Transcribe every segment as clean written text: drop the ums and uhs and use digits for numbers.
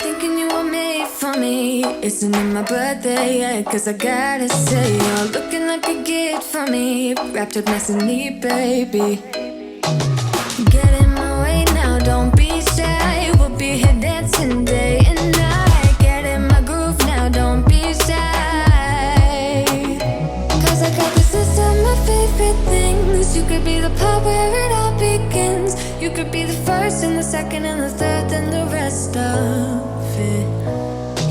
thinking you were made for me. Isn't it my birthday yet? Cause I gotta say, you're looking like a gift for me. Wrapped up nice and neat, baby. Get in my way now, don't be shy. We'll be here dancing day and night. Get in my groove now, don't be shy. Cause I got this list of my favorite things. You could be the part where it all begins. You could be the first and the second and the third and the rest of it.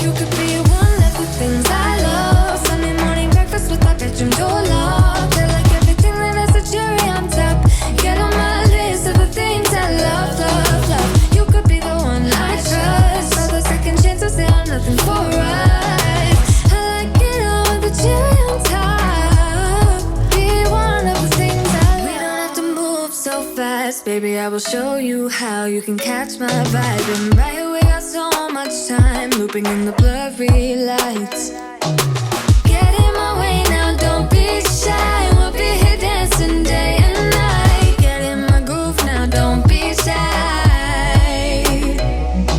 You could be one of the things I love. Sunday morning breakfast with my bedroom door locked. I like everything that has a cherry on top. Get on my list of the things I love, love, love. You could be the one I trust. All the second chances, they are nothing for us. I like it all with the cherry on top. Be one of the things I love. We don't have to move so fast, baby, I will show you how you can catch my vibe. And right here we got so much time, looping in the blurry lights. Get in my way now, don't be shy. We'll be here dancing day and night. Get in my groove now, don't be shy.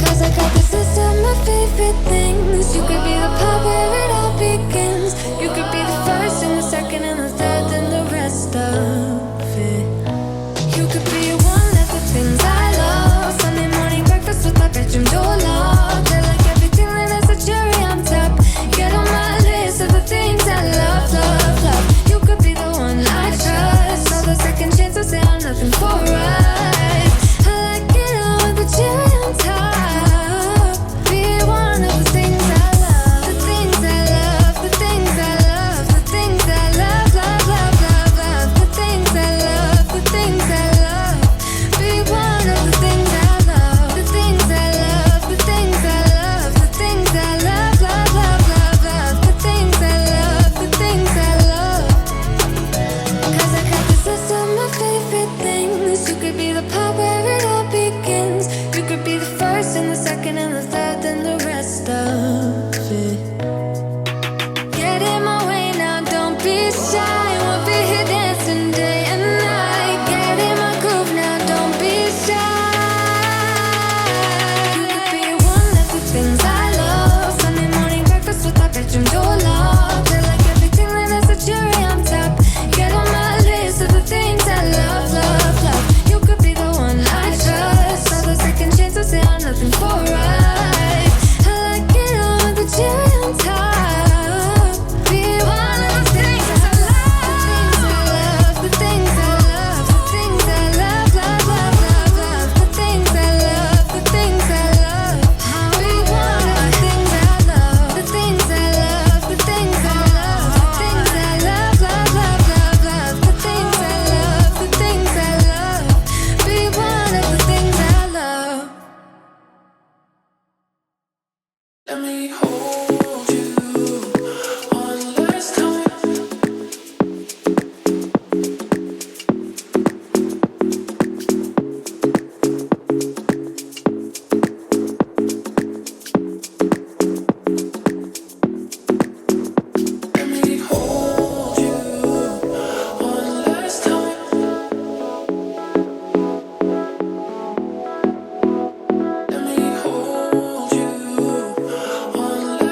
Cause I got this list of my favorite things. You could be the part where it all begins. You could be the first and the second and the third and the rest of it. You could be one of the things I love. Sunday morning breakfast with my bedroom door locked. I like everything that has a cherry on top. Get on my list of the things I love, love, love. You could be the one I trust. All the second chances, they are nothing for us. I like it all with the cherry on top. Be one of the things I love. The things I love, the things I love, the things I love, love, love, love, love. The things I love, the things I love. Be one of the things I love. The things I love, the things I love, the things I love, love, love, love, love. The things I love, the things I love. Cause I got this list of my favorite things. You could be the part where it all begins. You could be the first and the second and the third and the rest of it. Get in my way now, don't be shy. We'll be here dancing day and night. Get in my groove now, don't be shy. You could be one of the things I love. Sunday morning breakfast with my bedroom door locked. I like everything that has a cherry on top. Get on my list of the things I love, love, love. You could be the one I trust. All the second chances, they are nothing for us. I like it all with the cherry on top. Be one of the things I love. The things I love, the things I love, the things I love, love, love, love, love. The things I love, the things I love. Be one of the things I love. The things I love, the things I love, the things I love, love, love, love, love. The things I love, the things I love. Be one of the things I love. Let me hold you one last time. Let me hold you one last time. Let me hold you one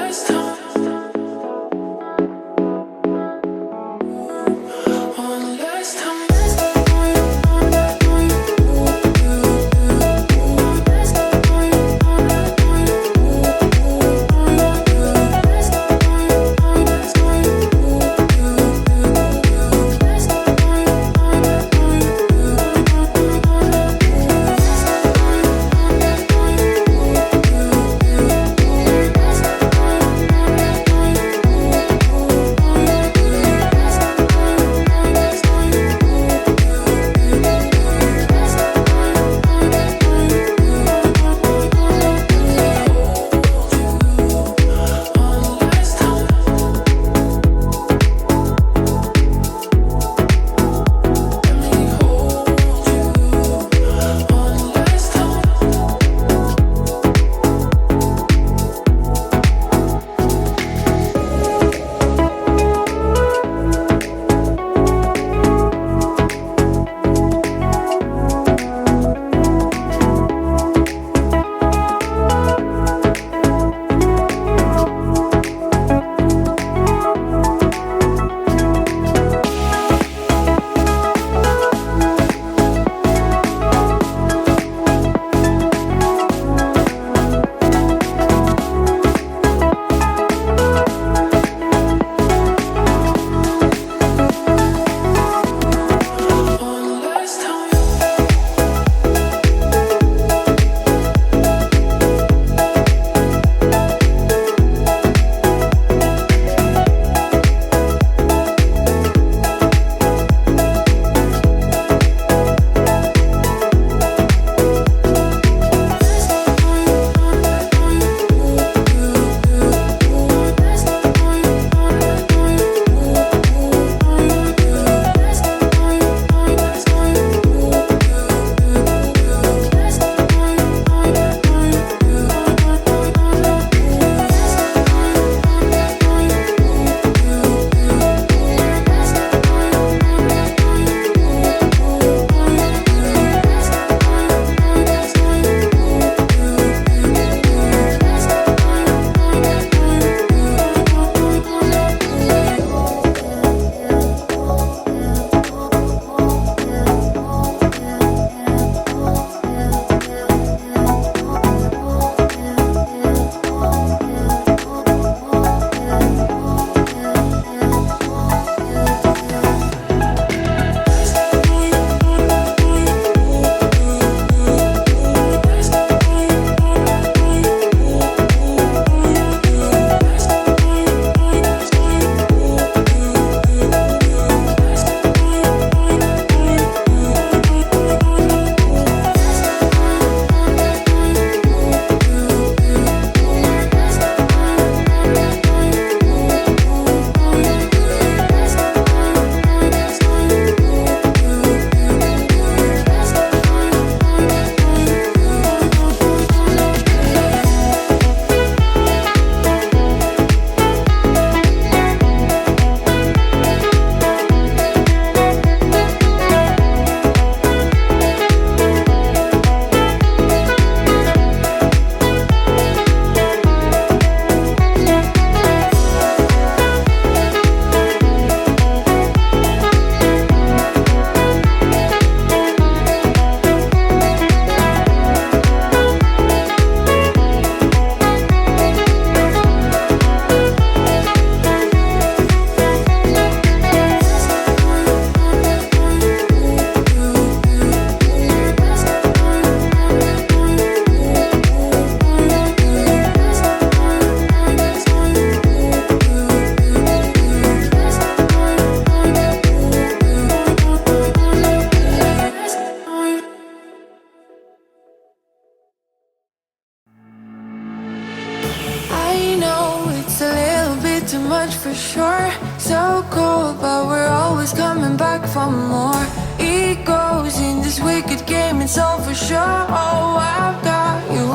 for sure. So cold, but we're always coming back for more. Egos in this wicked game, it's all for sure. Oh, I've got you.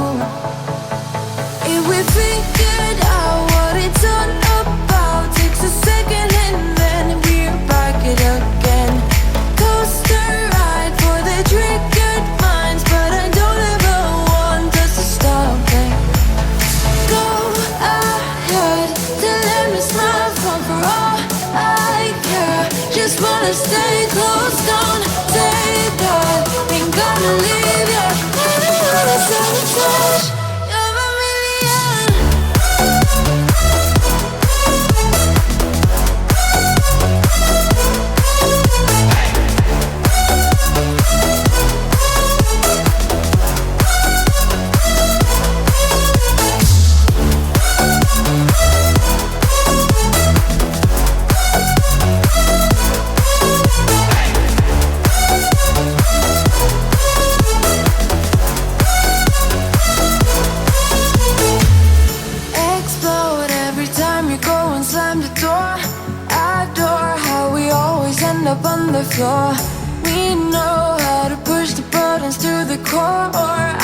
If we figured out what it's all about, takes a second and then we're back it again. Coaster ride for the triggered minds, but I don't ever want us to stop it. Go ahead to let me smile for all I care. Just wanna stay close, don't say that. Ain't gonna leave ya. Wanna sabotage. You're a million. Explode every time you go and slam the door. Adore how we always end up on the floor. We know how to push the buttons to the core.